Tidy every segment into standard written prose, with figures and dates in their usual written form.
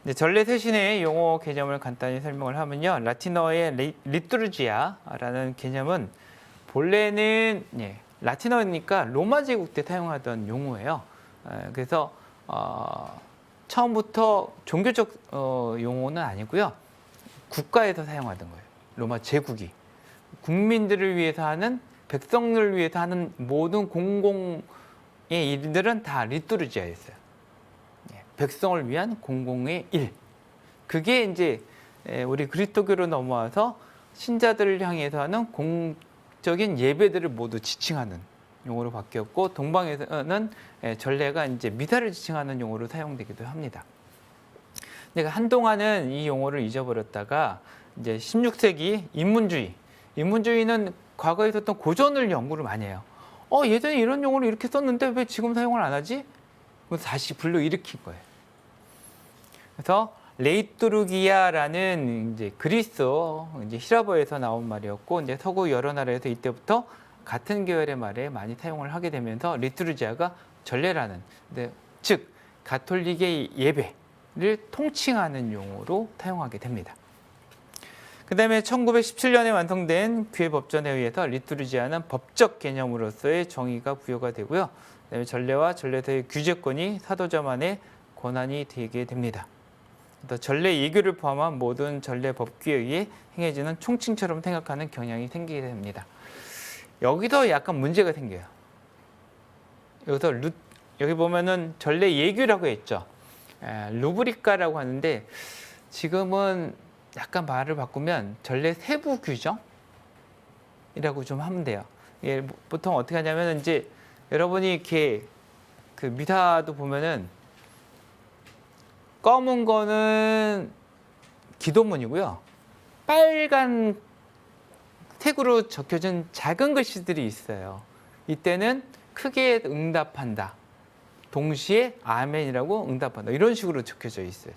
이제 전례 세신의 용어 개념을 간단히 설명을 하면요. 라틴어의 리투르지아라는 개념은 본래는 라틴어니까 로마 제국 때 사용하던 용어예요. 그래서 처음부터 종교적 용어는 아니고요. 국가에서 사용하던 거예요. 로마 제국이. 국민들을 위해서 하는, 백성을 위해서 하는 모든 공공의 일들은 다 리투르지아였어요. 백성을 위한 공공의 일. 그게 이제 우리 그리스도교로 넘어와서 신자들을 향해서 하는 공적인 예배들을 모두 지칭하는 용어로 바뀌었고, 동방에서는 전례가 이제 미사를 지칭하는 용어로 사용되기도 합니다. 내가 한동안은 이 용어를 잊어버렸다가 이제 16세기 인문주의는 과거에 있었던 고전을 연구를 많이 해요. 예전에 이런 용어를 이렇게 썼는데 왜 지금 사용을 안 하지? 그래서 다시 불러일으킨 거예요. 그래서 레이투르기아라는 이제 그리스, 이제 히라보에서 나온 말이었고, 이제 서구 여러 나라에서 이때부터 같은 계열의 말에 많이 사용을 하게 되면서 리투르지아가 전례라는, 즉 가톨릭의 예배를 통칭하는 용어로 사용하게 됩니다. 그 다음에 1917년에 완성된 교회 법전에 의해서 리투르지아는 법적 개념으로서의 정의가 부여가 되고요. 그다음에 전례와 전례서의 규제권이 사도자만의 권한이 되게 됩니다. 전례 예교를 포함한 모든 전례 법규에 의해 행해지는 총칭처럼 생각하는 경향이 생기게 됩니다. 여기서 약간 문제가 생겨요. 여기서 여기 보면은 전례 예규라고 했죠. 루브리카라고 하는데 지금은 약간 말을 바꾸면 전례 세부 규정이라고 좀 하면 돼요. 이게 보통 어떻게 하냐면 이제 여러분이 이렇게 그 미사도 보면은 검은 거는 기도문이고요. 빨간 색으로 적혀진 작은 글씨들이 있어요. 이때는 크게 응답한다. 동시에 아멘이라고 응답한다. 이런 식으로 적혀져 있어요.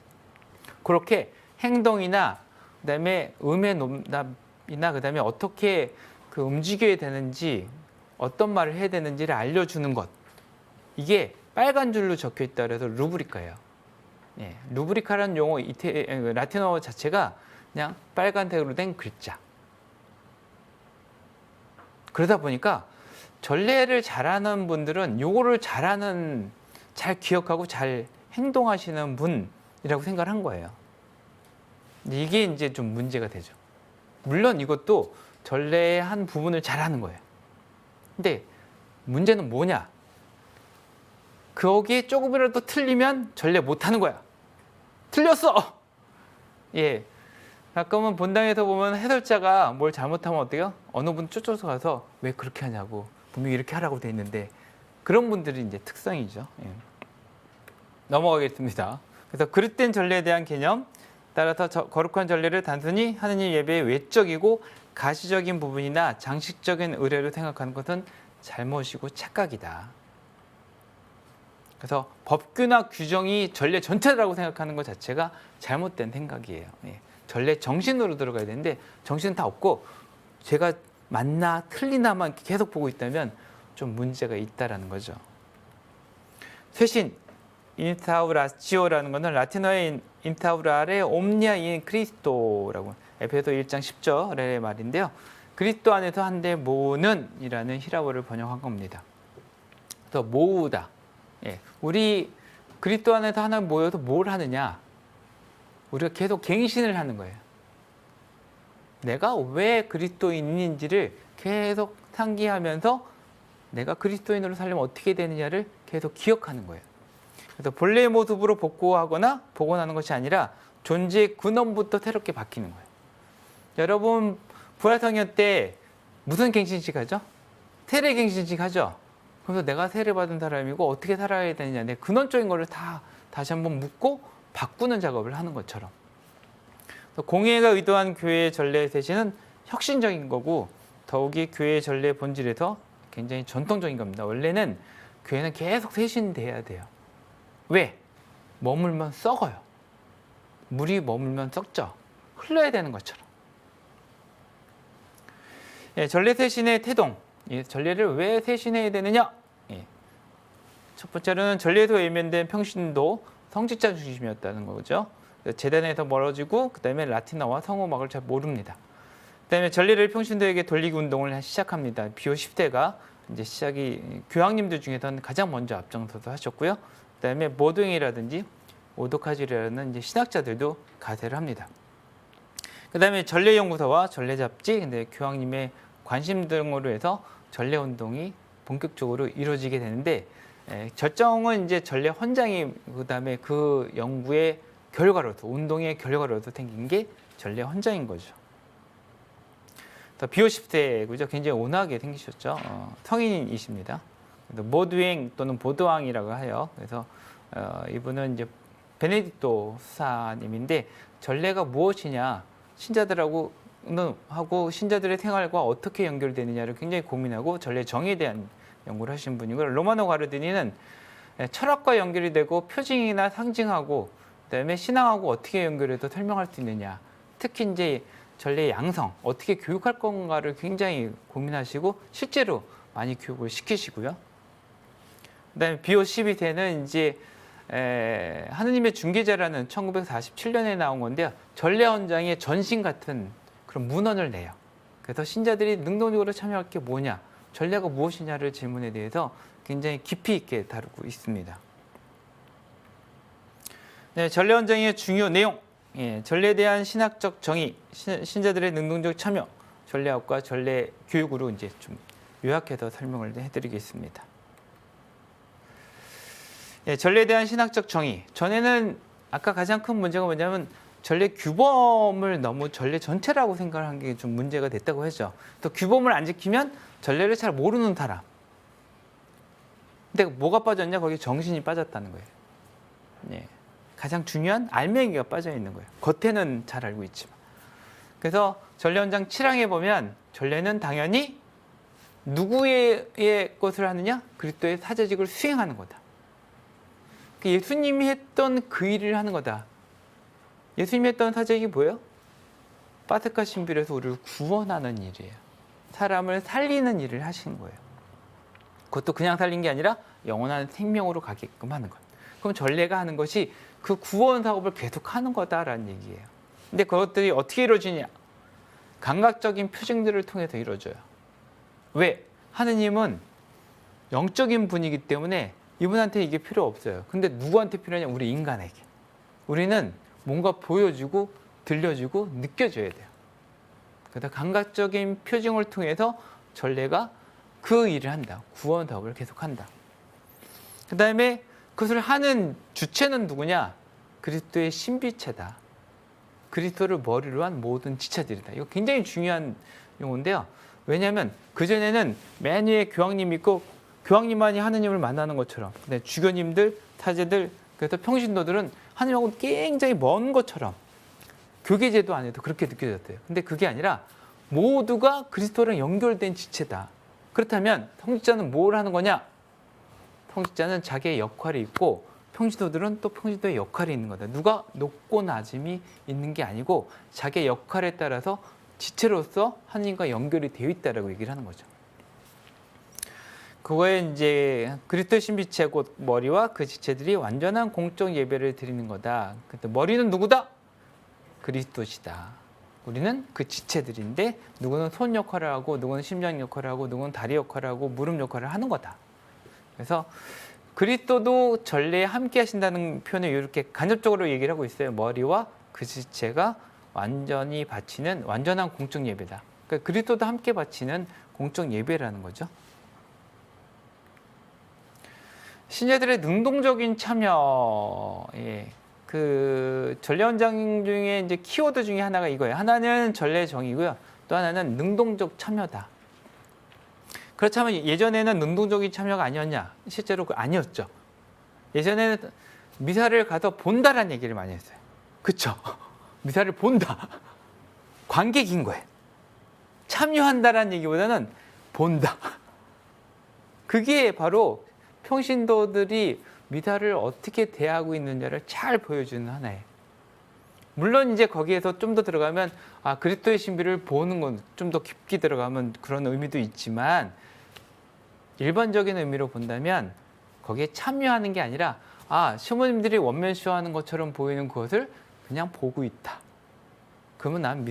그렇게 행동이나 그다음에 음의 농답이나 그다음에 어떻게 그 움직여야 되는지 어떤 말을 해야 되는지를 알려주는 것. 이게 빨간 줄로 적혀 있다 그래서 루브리카예요. 루브리카라는 용어 라틴어 자체가 그냥 빨간색으로 된 글자. 그러다 보니까 전례를 잘하는 분들은 요거를 잘 기억하고 잘 행동하시는 분이라고 생각을 한 거예요. 이게 이제 좀 문제가 되죠. 물론 이것도 전례의 한 부분을 잘하는 거예요. 근데 문제는 뭐냐? 거기에 조금이라도 틀리면 전례 못하는 거야. 틀렸어! 가끔은 본당에서 보면 해설자가 뭘 잘못하면 어때요? 어느 분 쫓아서 가서 왜 그렇게 하냐고. 분명히 이렇게 하라고 돼 있는데. 그런 분들이 이제 특성이죠. 넘어가겠습니다. 그래서 그릇된 전례에 대한 개념. 따라서 거룩한 전례를 단순히 하느님 예배의 외적이고 가시적인 부분이나 장식적인 의례로 생각하는 것은 잘못이고 착각이다. 그래서 법규나 규정이 전례 전체라고 생각하는 것 자체가 잘못된 생각이에요. 전례 정신으로 들어가야 되는데 정신은 다 없고 제가 맞나 틀리나만 계속 보고 있다면 좀 문제가 있다라는 거죠. 쇄신, 인타우라치오라는 것은 라틴어의 인타우라레 옴니아 인 크리스토라고 에베소 1장 10절의 말인데요. 그리스도 안에서 한데 모으는 이라는 히라보를 번역한 겁니다. 그래서 모으다. 우리 그리스도 안에서 하나 모여서 뭘 하느냐? 우리가 계속 갱신을 하는 거예요. 내가 왜 그리스도인인지를 계속 상기하면서 내가 그리스도인으로 살려면 어떻게 되느냐를 계속 기억하는 거예요. 그래서 본래의 모습으로 복구하거나 복원하는 것이 아니라 존재의 근원부터 새롭게 바뀌는 거예요. 여러분 부활성년 때 무슨 갱신식 하죠? 세례 갱신식 하죠? 그래서 내가 세례받은 사람이고 어떻게 살아야 되느냐 내 근원적인 거를 다시 한번 묻고 바꾸는 작업을 하는 것처럼 공예가 의도한 교회의 전례 세신은 혁신적인 거고 더욱이 교회의 전례 본질에서 굉장히 전통적인 겁니다. 원래는 교회는 계속 세신돼야 돼요. 왜? 머물면 썩어요. 물이 머물면 썩죠. 흘러야 되는 것처럼. 전례 세신의 태동. 전례를 왜 세신해야 되느냐? 첫 번째로는 전례에서 외면된 평신도 성직자 중심이었다는 거죠. 재단에서 멀어지고 그다음에 라틴어와 성우음악을 잘 모릅니다. 그다음에 전례를 평신도에게 돌리기 운동을 시작합니다. 비오 10대가 이제 시작이 교황님들 중에서는 가장 먼저 앞장서서 하셨고요. 그다음에 모도잉이라든지 오도카질이라는 이제 신학자들도 가세를 합니다. 그다음에 전례연구소와 전례잡지, 근데 교황님의 관심 등으로 해서 전례 운동이 본격적으로 이루어지게 되는데 절정은 이제 전례 헌장이 그다음에 그 연구의 결과로서 운동의 결과로서 생긴 게 전례 헌장인 거죠. 비오 10세 그죠? 굉장히 온화하게 생기셨죠. 성인이십니다. 모두행 또는 보도왕이라고 해요. 그래서 이분은 이제 베네딕토 수사님인데 전례가 무엇이냐, 신자들하고 신자들의 생활과 어떻게 연결되느냐를 굉장히 고민하고 전례 정의에 대한 연구를 하신 분이고요. 로마노 가르디니는 철학과 연결이 되고 표징이나 상징하고 그다음에 신앙하고 어떻게 연결해서 설명할 수 있느냐, 특히 이제 전례 양성 어떻게 교육할 건가를 굉장히 고민하시고 실제로 많이 교육을 시키시고요. 그다음에 비오 12세는 이제 하느님의 중개자라는 1947년에 나온 건데요. 전례 헌장의 전신 같은 그런 문헌을 내요. 그래서 신자들이 능동적으로 참여할 게 뭐냐, 전례가 무엇이냐를 질문에 대해서 굉장히 깊이 있게 다루고 있습니다. 네, 전례 헌장의 중요 내용, 전례에 대한 신학적 정의, 신자들의 능동적 참여, 전례학과 전례 교육으로 이제 좀 요약해서 설명을 해드리겠습니다. 전례에 대한 신학적 정의. 전에는 아까 가장 큰 문제가 뭐냐면 전례 규범을 너무 전례 전체라고 생각을 한 게 좀 문제가 됐다고 했죠. 또 규범을 안 지키면 전례를 잘 모르는 사람. 근데 뭐가 빠졌냐? 거기 정신이 빠졌다는 거예요. 가장 중요한 알맹이가 빠져 있는 거예요. 겉에는 잘 알고 있지만. 그래서 전례 헌장 7항에 보면 전례는 당연히 누구의 것을 하느냐? 그리스도의 사제직을 수행하는 거다. 예수님이 했던 그 일을 하는 거다. 예수님이 했던 사제직이 뭐예요? 파스카 신비로서 우리를 구원하는 일이에요. 사람을 살리는 일을 하시는 거예요. 그것도 그냥 살린 게 아니라 영원한 생명으로 가게끔 하는 것. 그럼 전례가 하는 것이 그 구원 사업을 계속하는 거다라는 얘기예요. 근데 그것들이 어떻게 이루어지냐? 감각적인 표징들을 통해서 이루어져요. 왜? 하느님은 영적인 분이기 때문에 이분한테 이게 필요 없어요. 근데 누구한테 필요하냐? 우리 인간에게. 우리는 뭔가 보여주고 들려주고 느껴줘야 돼요. 그래서 감각적인 표징을 통해서 전례가 그 일을 한다. 구원 사업을 계속한다. 그 다음에 그것을 하는 주체는 누구냐? 그리스도의 신비체다. 그리스도를 머리로 한 모든 지체들이다. 이거 굉장히 중요한 용어인데요. 왜냐하면 그전에는 맨 위에 교황님이 있고 교황님만이 하느님을 만나는 것처럼, 주교님들, 사제들, 그래서 평신도들은 하느님하고 굉장히 먼 것처럼 교계제도 안에도 그렇게 느껴졌대요. 근데 그게 아니라 모두가 그리스도랑 연결된 지체다. 그렇다면 성직자는 뭘 하는 거냐? 성직자는 자기의 역할이 있고 평신도들은 또 평신도의 역할이 있는 거다. 누가 높고 낮음이 있는 게 아니고 자기의 역할에 따라서 지체로서 하느님과 연결이 되어 있다라고 얘기를 하는 거죠. 그거에 이제 그리스도 신비체 곧 머리와 그 지체들이 완전한 공적 예배를 드리는 거다. 근데 머리는 누구다? 그리스도시다. 우리는 그 지체들인데 누구는 손 역할을 하고 누구는 심장 역할을 하고 누구는 다리 역할을 하고 무릎 역할을 하는 거다. 그래서 그리스도도 전례에 함께 하신다는 표현을 이렇게 간접적으로 얘기를 하고 있어요. 머리와 그 지체가 완전히 바치는 완전한 공적 예배다. 그러니까 그리스도도 함께 바치는 공적 예배라는 거죠. 신자들의 능동적인 참여, 그 전례 헌장 중에 이제 키워드 중에 하나가 이거예요. 하나는 전례 정의고요. 또 하나는 능동적 참여다. 그렇다면 예전에는 능동적인 참여가 아니었냐? 실제로 아니었죠. 예전에는 미사를 가서 본다라는 얘기를 많이 했어요. 그렇죠? 미사를 본다. 관객인 거예요. 참여한다라는 얘기보다는 본다. 그게 바로 평신도들이 미사를 어떻게 대하고 있느냐를 잘 보여주는 하나예요. 물론 이제 거기에서 좀 더 들어가면 그리스도의 신비를 보는 건 좀 더 깊게 들어가면 그런 의미도 있지만 일반적인 의미로 본다면 거기에 참여하는 게 아니라 시모님들이 원맨쇼 하는 것처럼 보이는 그것을 그냥 보고 있다. 그러면 난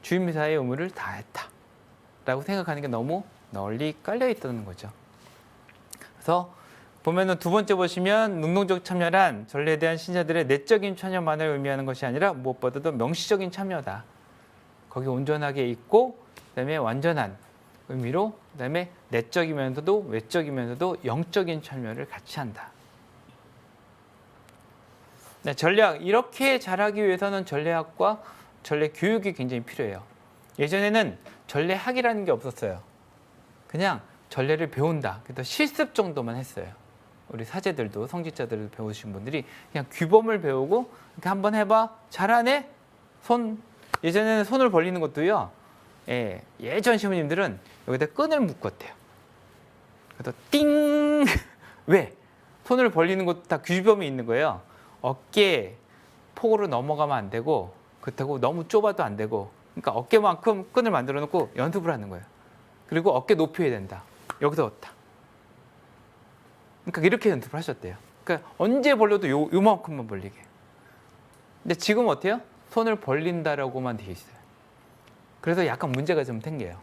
주임 미사의 의무를 다했다. 라고 생각하는 게 너무 널리 깔려 있다는 거죠. 그래서 보면은 두 번째 보시면 능동적 참여란 전례에 대한 신자들의 내적인 참여만을 의미하는 것이 아니라 무엇보다도 명시적인 참여다. 거기 온전하게 있고 그다음에 완전한 의미로 그다음에 내적이면서도 외적이면서도 영적인 참여를 같이 한다. 네, 전략 이렇게 잘하기 위해서는 전례학과 전례 교육이 굉장히 필요해요. 예전에는 전례학이라는 게 없었어요. 그냥 전례를 배운다. 그래서 실습 정도만 했어요. 우리 사제들도 성직자들도 배우신 분들이 그냥 규범을 배우고 이렇게 한번 해봐. 잘하네? 예전에는 손을 벌리는 것도요. 예전 시부님들은 여기다 끈을 묶었대요. 그래서 띵! 왜? 손을 벌리는 것도 다 규범이 있는 거예요. 어깨 폭으로 넘어가면 안 되고 그렇다고 너무 좁아도 안 되고 그러니까 어깨만큼 끈을 만들어 놓고 연습을 하는 거예요. 그리고 어깨 높이 해야 된다. 여기서 왔다. 그러니까 이렇게 연습을 하셨대요. 그러니까 언제 벌려도 요만큼만 벌리게. 근데 지금 어때요? 손을 벌린다라고만 되어 있어요. 그래서 약간 문제가 좀 생겨요.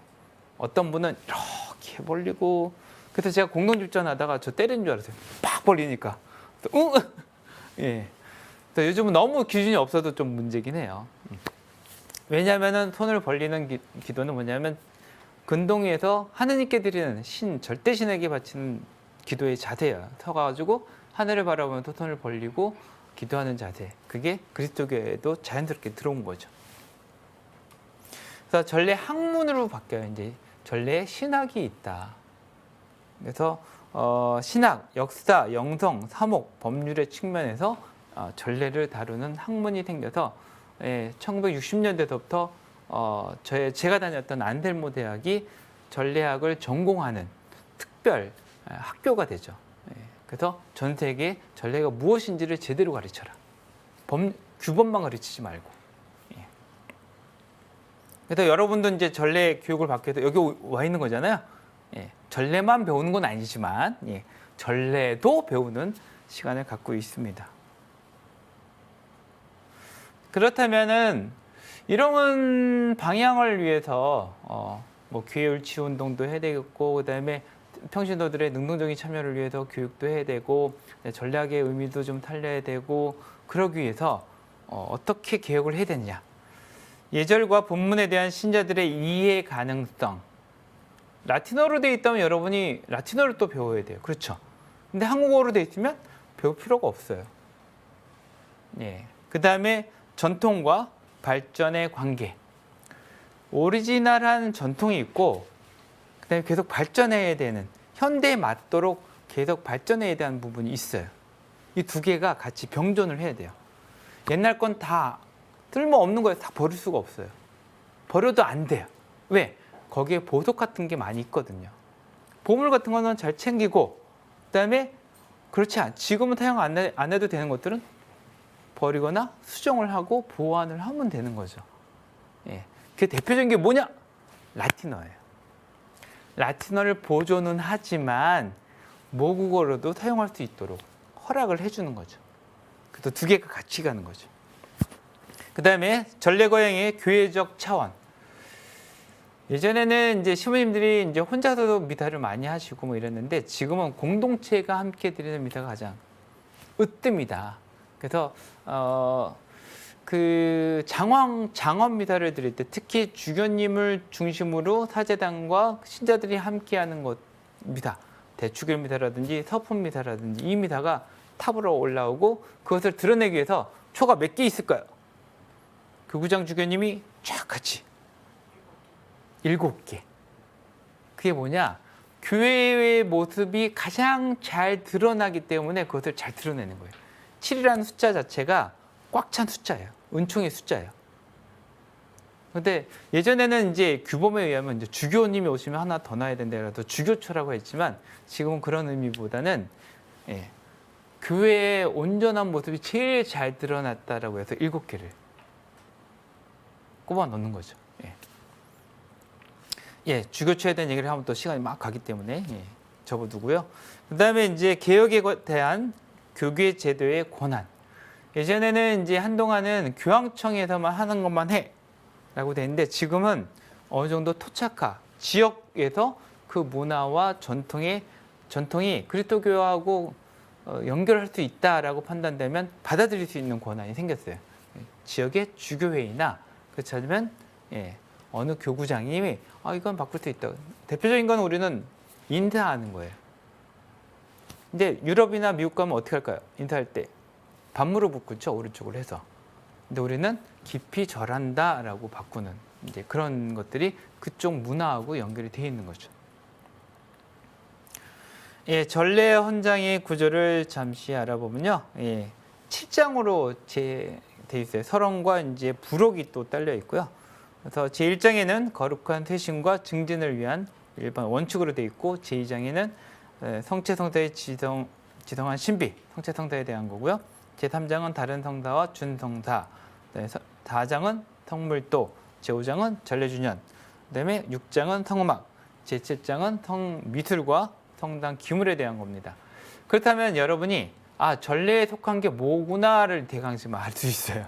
어떤 분은 이렇게 벌리고 그래서 제가 공동집전하다가 저 때리는 줄 알았어요. 팍 벌리니까. 예. 요즘은 너무 기준이 없어도 좀 문제긴 해요. 왜냐하면 손을 벌리는 기도는 뭐냐면 근동위에서 하느님께 드리는 절대신에게 바치는 기도의 자세예요. 서가지고 하늘을 바라보면서 손을 벌리고 기도하는 자세. 그게 그리스도교에도 자연스럽게 들어온 거죠. 그래서 전례 학문으로 바뀌어요. 이제 전례 신학이 있다. 그래서 신학, 역사, 영성, 사목, 법률의 측면에서 전례를 다루는 학문이 생겨서 1960년대부터 제가 다녔던 안델모 대학이 전례학을 전공하는 특별 학교가 되죠. 그래서 전 세계에 전례가 무엇인지를 제대로 가르쳐라. 규범만 가르치지 말고. 그래서 여러분도 이제 전례 교육을 받기 위해서 여기 와 있는 거잖아요. 전례만 배우는 건 아니지만 전례도 배우는 시간을 갖고 있습니다. 그렇다면은 이런 방향을 위해서 뭐 교회율치 운동도 해야 되겠고 그다음에 평신도들의 능동적인 참여를 위해서 교육도 해야 되고 전략의 의미도 좀 살려야 되고 그러기 위해서 어떻게 개혁을 해야 되느냐. 예절과 본문에 대한 신자들의 이해 가능성. 라틴어로 되어 있다면 여러분이 라틴어를 또 배워야 돼요. 그렇죠. 근데 한국어로 되어 있으면 배울 필요가 없어요. 그다음에 전통과 발전의 관계. 오리지널한 전통이 있고 그다음에 계속 발전해야 되는 현대에 맞도록 계속 발전해야 되는 부분이 있어요. 이 두 개가 같이 병존을 해야 돼요. 옛날 건 다 쓸모없는 거예요. 다 버릴 수가 없어요. 버려도 안 돼요. 왜? 거기에 보석 같은 게 많이 있거든요. 보물 같은 거는 잘 챙기고 그다음에 지금은 사용 안 해도 되는 것들은 버리거나 수정을 하고 보완을 하면 되는 거죠. 그 대표적인 게 뭐냐? 라틴어예요. 라틴어를 보존은 하지만 모국어로도 사용할 수 있도록 허락을 해주는 거죠. 그래서 두 개가 같이 가는 거죠. 그 다음에 전례거행의 교회적 차원. 예전에는 이제 시부님들이 이제 혼자서도 미사를 많이 하시고 뭐 이랬는데 지금은 공동체가 함께 드리는 미사가 가장 으뜸이다. 그래서 그 장원 미사를 드릴 때 특히 주교님을 중심으로 사제단과 신자들이 함께하는 것 미사, 대축일 미사라든지 서품 미사라든지 이 미사가 탑으로 올라오고 그것을 드러내기 위해서 표가 몇 개 있을까요? 교구장 주교님이 쫙 같이 7개. 그게 뭐냐? 교회의 모습이 가장 잘 드러나기 때문에 그것을 잘 드러내는 거예요. 7이라는 숫자 자체가 꽉 찬 숫자예요. 은총의 숫자예요. 그런데 예전에는 이제 규범에 의하면 이제 주교님이 오시면 하나 더 놔야 된다라도 주교초라고 했지만 지금은 그런 의미보다는 교회의 온전한 모습이 제일 잘 드러났다라고 해서 7개를 꼽아 넣는 거죠. 주교초에 대한 얘기를 하면 또 시간이 막 가기 때문에 접어두고요. 그 다음에 이제 개혁에 대한 교계 제도의 권한. 예전에는 이제 한동안은 교황청에서만 하는 것만 해라고 됐는데 지금은 어느 정도 토착화, 지역에서 그 문화와 전통이 그리스도교하고 연결할 수 있다라고 판단되면 받아들일 수 있는 권한이 생겼어요. 지역의 주교회의나 그렇지 않으면 어느 교구장이 이건 바꿀 수 있다. 대표적인 건 우리는 인사하는 거예요. 근데 유럽이나 미국 가면 어떻게 할까요? 인사할 때 반무로 붙죠, 오른쪽으로 해서. 근데 우리는 깊이 절한다라고 바꾸는 이제 그런 것들이 그쪽 문화하고 연결이 되어 있는 거죠. 전례 헌장의 구조를 잠시 알아보면요. 7장으로 되어 있어요. 서론과 이제 부록이 또 딸려 있고요. 그래서 제1장에는 거룩한 쇄신과 증진을 위한 일반 원칙으로 되어 있고 제2장에는 성체 성사의 지성한 신비, 성체 성사에 대한 거고요. 제3장은 다른 성사와 준성사, 4장은 성물도, 제5장은 전례주년, 그다음에 6장은 성음악, 제7장은 성미술과 성당 기물에 대한 겁니다. 그렇다면 여러분이 전례에 속한 게 뭐구나를 대강심 알 수 있어요.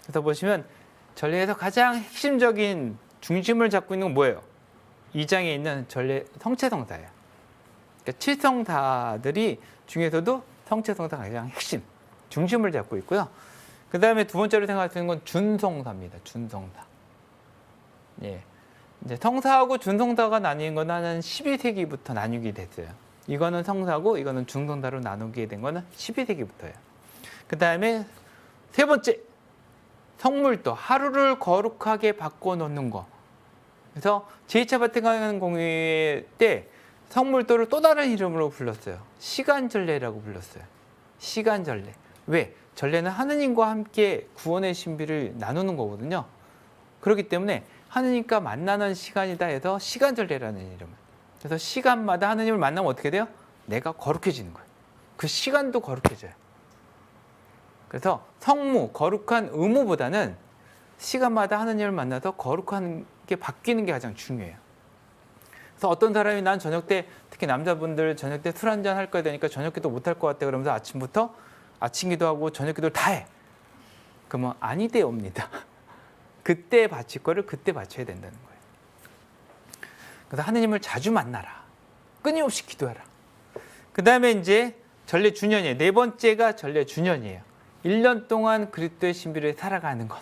그래서 보시면 전례에서 가장 핵심적인 중심을 잡고 있는 건 뭐예요? 2장에 있는 전례 성체성사예요. 그러니까 7성사들이 중에서도 성체성사가 가장 핵심, 중심을 잡고 있고요. 그 다음에 두 번째로 생각할 수 있는 건 준성사입니다. 준성사. 이제 성사하고 준성사가 나뉘는 건 한 12세기부터 나뉘게 됐어요. 이거는 성사고 이거는 준성사로 나누게 된 거는 12세기부터예요. 그 다음에 세 번째, 성물도, 하루를 거룩하게 바꿔놓는 거. 그래서 제2차 바티칸 공회 때 성물도를 또 다른 이름으로 불렀어요. 시간전례라고 불렀어요. 시간전례. 왜? 전례는 하느님과 함께 구원의 신비를 나누는 거거든요. 그렇기 때문에 하느님과 만나는 시간이다 해서 시간전례라는 이름을. 그래서 시간마다 하느님을 만나면 어떻게 돼요? 내가 거룩해지는 거예요. 그 시간도 거룩해져요. 그래서 성무, 거룩한 의무보다는 시간마다 하느님을 만나서 거룩한 게 바뀌는 게 가장 중요해요. 그래서 어떤 사람이 난 저녁 때, 특히 남자분들 저녁 때 술 한잔 할 거야 되니까 저녁 기도 못 할 것 같아 그러면서 아침부터 아침 기도하고 저녁 기도를 다 해. 그러면 아니대 옵니다. 그때 바칠 거를 그때 바쳐야 된다는 거예요. 그래서 하느님을 자주 만나라. 끊임없이 기도하라. 그 다음에 이제 전례 주년이에요. 네 번째가 전례 주년이에요. 1년 동안 그리스도의 신비를 살아가는 것.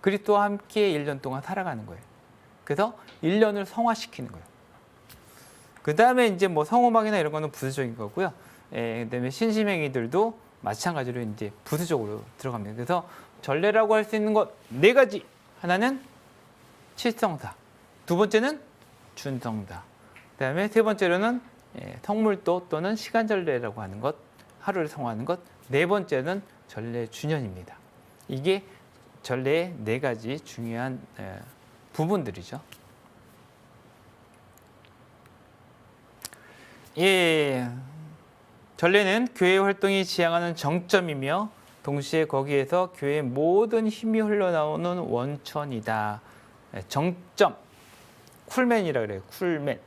그리스도와 함께 1년 동안 살아가는 거예요. 그래서 1년을 성화시키는 거예요. 그 다음에 이제 뭐 성음악이나 이런 거는 부수적인 거고요. 그다음에 신심행위들도 마찬가지로 이제 부수적으로 들어갑니다. 그래서 전례라고 할 수 있는 것 네 가지. 하나는 칠성사, 두 번째는 준성사, 그다음에 세 번째로는 성물도 또는 시간전례라고 하는 것, 하루를 성화하는 것, 네 번째는 전례 주년입니다. 이게 전례의 네 가지 중요한 부분들이죠. 전례는 교회 활동이 지향하는 정점이며 동시에 거기에서 교회의 모든 힘이 흘러나오는 원천이다. 정점, 쿨맨이라 그래요. 쿨맨.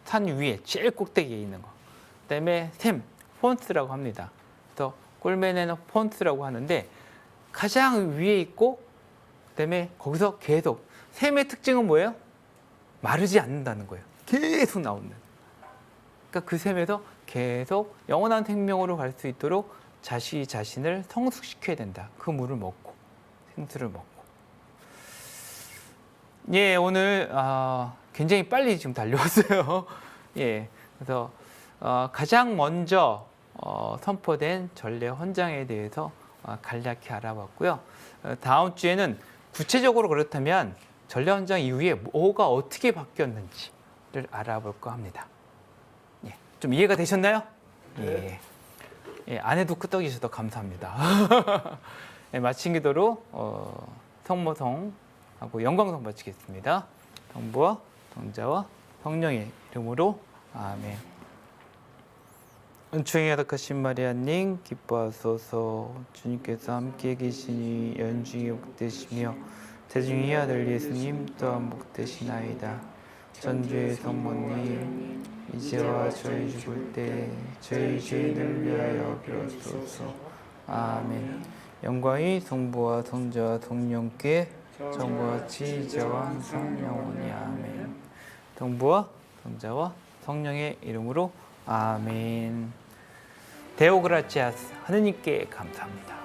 산 위에 제일 꼭대기에 있는 거. 그다음에 샘, 폰스라고 합니다. 그래서 꿀맨에는 폰스라고 하는데 가장 위에 있고 그다음에 거기서 계속 샘의 특징은 뭐예요? 마르지 않는다는 거예요. 계속 나오는. 그러니까 그 샘에서 계속 영원한 생명으로 갈 수 있도록 자신을 성숙시켜야 된다. 그 물을 먹고 생수를 먹고. 오늘 굉장히 빨리 지금 달려왔어요. 그래서 가장 먼저 선포된 전례 헌장에 대해서 간략히 알아봤고요. 다음 주에는 구체적으로 그렇다면 전례 헌장 이후에 뭐가 어떻게 바뀌었는지를 알아볼까 합니다. 좀 이해가 되셨나요? 안 해도 끄떡이셔서 감사합니다. 마친 기도로 성모성하고 영광성 바치겠습니다. 성부와 성자와 성령의 이름으로 아멘. 은총이 가득하신 마리아님 기뻐하소서. 주님께서 함께 계시니 연중이 복되시며 태중의 아들 예수님 또한 복되시나이다. 전주의 성모님, 이제와 저희 죽을 때 저희 죄를 위하여 비로소서. 아멘. 영광이 성부와 성자와 성령께 전과 같이 이제와 항상 영원히. 아멘. 성부와 성자와 성령의 이름으로 아멘. 데오 그라치아스. 하느님께 감사합니다.